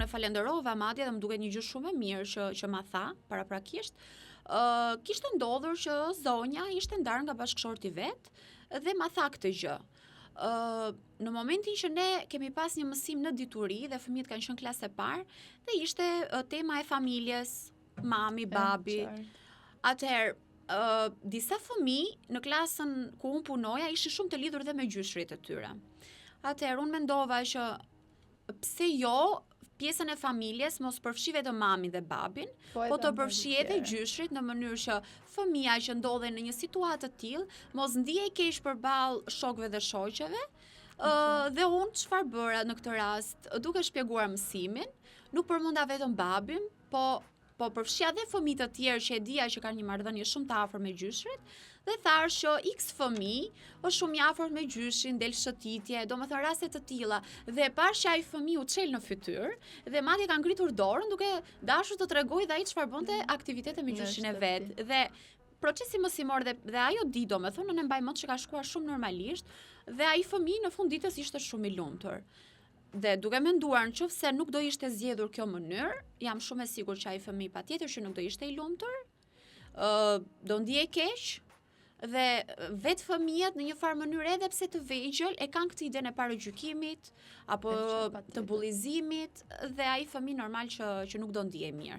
unë e falenderova madje dhe më duket një gjë shumë e mirë që ma tha paraprakisht. Kishte ndodhur që zonja ishte ndarë nga bashkëshorti vet dhe ma tha këtë gjë. Në momentin që ne kemi pas një mësim në dituri dhe fëmijët kanë qenë klasë e parë dhe ishte tema e familjes, mami, babi. Atëherë disa fëmijë në klasën ku unë punoja ishin shumë të lidhur dhe me gjyshrit e tyre. Atëherë unë mendova që pse jo pjesën e familjes mos përfshi vetëm mamin dhe babin, po të përfshi edhe gjyshrit në mënyrë që fëmia që ndodhen në një situatë të tillë mos ndihej keq përballë shokëve dhe shoqeve. Dhe unë çfarë bëra në këtë rast, duke shpjeguar mësimin, nuk përmenda vetëm babin, po përfshija dhe fëmijë të tjerë që e dija që kanë një marrëdhënie shumë të afërt me gjyshrit, dhe thash që X fëmijë është shumë i afërt me gjyshin, del shëtitje, domethënë raste të tilla, dhe pash që ai fëmijë u çel në fytyrë dhe madje ka ngritur dorën duke dashur të tregojë dhe ai çfarë bënte aktivitete me gjyshin e vet. Dhe procesi mësimor dhe ajo di, domethënë, unë e mbaj mend që ka shkuar shumë normalisht dhe ai fëmijë në fund ditës ishte shumë i lumtur. Dhe duke menduar nëse nuk do ishte zgjedhur kjo mënyrë, jam shumë e sigurt që ai fëmijë patjetër që nuk do ishte i lumtur, do ndihej keq, dhe vetë fëmijët në një farë mënyrë edhe pse të vegjël e kanë këtë idenë e paragjykimit apo të bullizimit, dhe ai fëmijë normal që nuk do ndihej mirë.